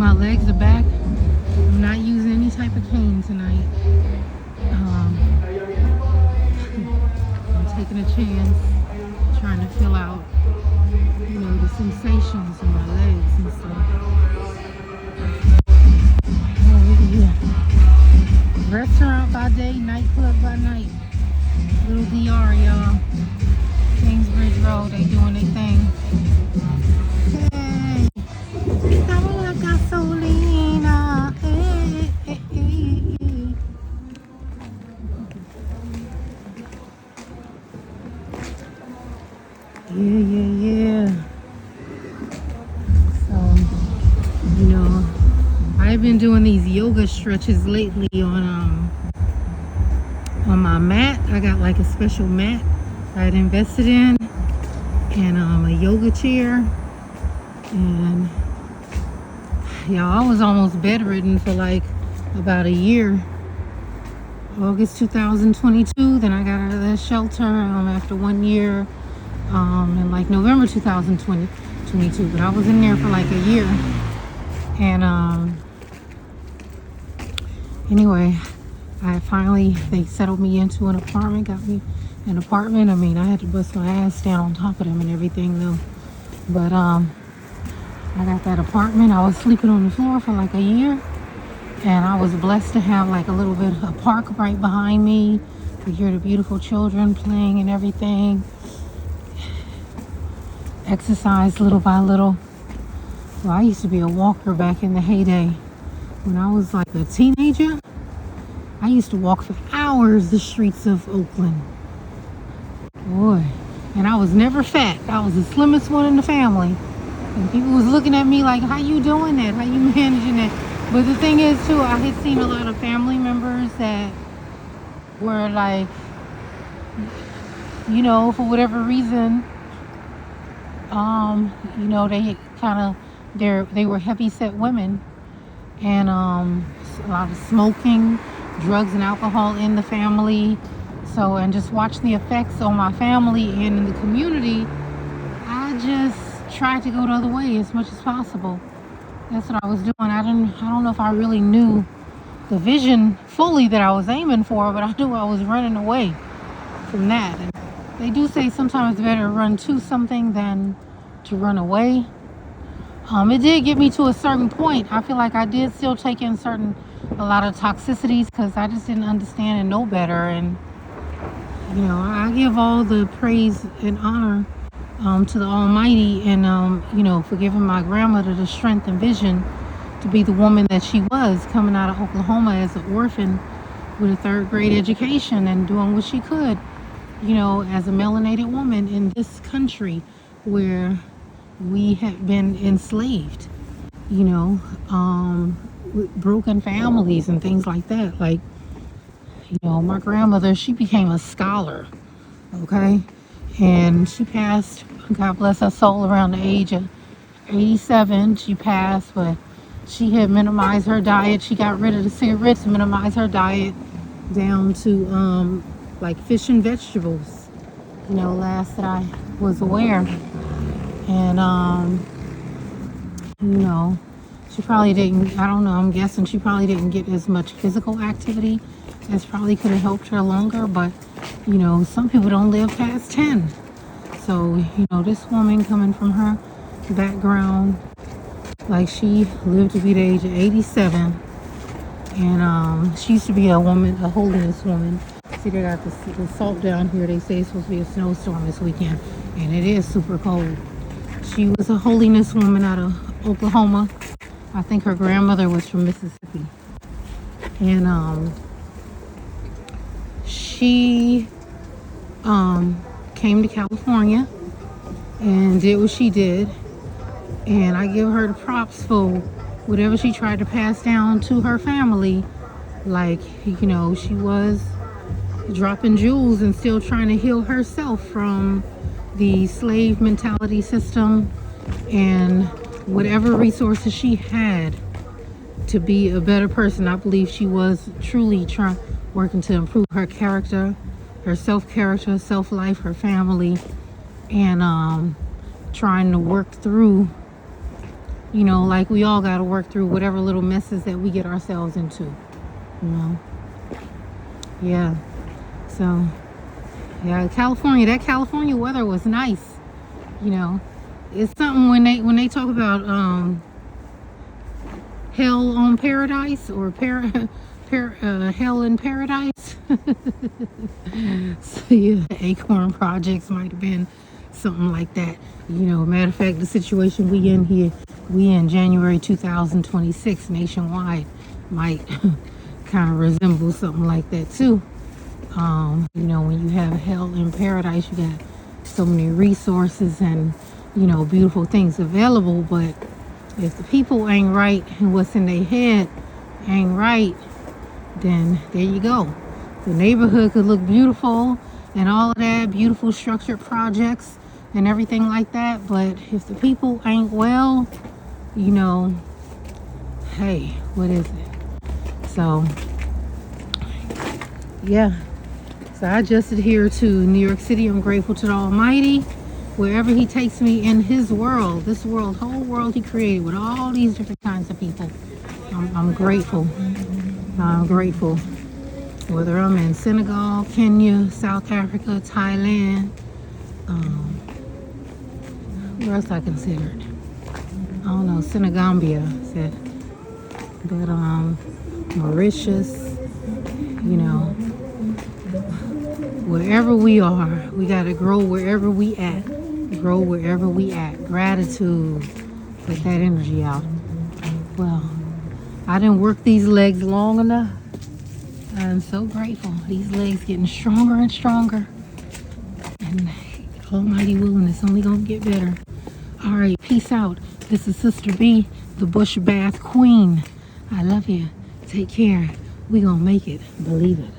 My legs are back. I'm not using any type of cane tonight. I'm taking a chance, trying to fill out, the sensations in my legs and stuff. Oh, yeah. Restaurant by day, nightclub by night. Lil'DR, y'all. Kingsbridge Road, they doing their thing. Hey, estamos la gasolina. Hey, hey, hey, hey. Yeah. So, I've been doing these yoga stretches lately on my mat. I got like a special mat I had invested in, and a yoga chair. And y'all, I was almost bedridden for like about a year. August 2022. Then I got out of the shelter after 1 year. In like November 2022, but I was in there for like a year. And anyway, they settled me into an apartment, got me an apartment. I mean, I had to bust my ass down on top of them and everything though. But I got that apartment. I was sleeping on the floor for like a year, and I was blessed to have like a little bit of a park right behind me. You hear the beautiful children playing and everything. Exercise little by little. Well, I used to be a walker back in the heyday. When I was like a teenager, I used to walk for hours the streets of Oakland. Boy. And I was never fat. I was the slimmest one in the family. And people was looking at me like, how you doing that? How you managing that? But the thing is too, I had seen a lot of family members that were like, for whatever reason, they were heavy set women, and a lot of smoking, drugs and alcohol in the family. So, and just watching the effects on my family and in the community, I just tried to go the other way as much as possible. That's what I was doing. I don't know if I really knew the vision fully that I was aiming for, but I knew I was running away from that. And they do say sometimes it's better to run to something than to run away. It did get me to a certain point. I feel like I did still take in a lot of toxicities because I just didn't understand and know better. And, I give all the praise and honor to the Almighty, and, for giving my grandmother the strength and vision to be the woman that she was, coming out of Oklahoma as an orphan with a 3rd grade education and doing what she could, as a melanated woman in this country where we have been enslaved, with broken families and things like that. Like, my grandmother, she became a scholar, okay? And she passed, God bless her soul, around the age of 87. She passed, but she had minimized her diet. She got rid of the cigarettes and minimized her diet down to like fish and vegetables, last that I was aware. And she probably didn't, I don't know, I'm guessing she probably didn't get as much physical activity as probably could have helped her longer. But some people don't live past 10. So this woman, coming from her background, like, she lived to be the age of 87. And she used to be a holiness woman. See, they got the salt down here. They say it's supposed to be a snowstorm this weekend, and it is super cold. She was a holiness woman out of Oklahoma. I think her grandmother was from Mississippi. And she came to California and did what she did. And I give her the props for whatever she tried to pass down to her family. Like, she was dropping jewels and still trying to heal herself from the slave mentality system, and whatever resources she had to be a better person. I believe she was truly working to improve her character, her self-character, self-life, her family, and trying to work through You know, like we all got to work through whatever little messes that we get ourselves into. You know, yeah. So, yeah, California. That California weather was nice. You know, it's something when they talk about hell on paradise or hell in paradise. So yeah, Acorn Projects might have been something like that. You know, matter of fact, the situation we in here, we in January 2026 nationwide might kind of resemble something like that too. You know, when you have hell in paradise, you got so many resources and, you know, beautiful things available, but if the people ain't right and what's in their head ain't right, then there you go. The neighborhood could look beautiful and all of that, beautiful structured projects and everything like that, but if the people ain't well, you know, hey, what is it? So, yeah. So I adjusted here to New York City. I'm grateful to the Almighty. Wherever He takes me in His world, this world, whole world He created with all these different kinds of people, I'm grateful. I'm grateful. Whether I'm in Senegal, Kenya, South Africa, Thailand, where else I considered? I don't know, Senegambia, said, but Mauritius, you know. Wherever we are, we got to grow wherever we at. Grow wherever we at. Gratitude. Put that energy out. Well, I didn't work these legs long enough. I'm so grateful. These legs getting stronger and stronger. And Almighty willing, it's only going to get better. All right, peace out. This is Sister B, the Bush Bath Queen. I love you. Take care. We going to make it. Believe it.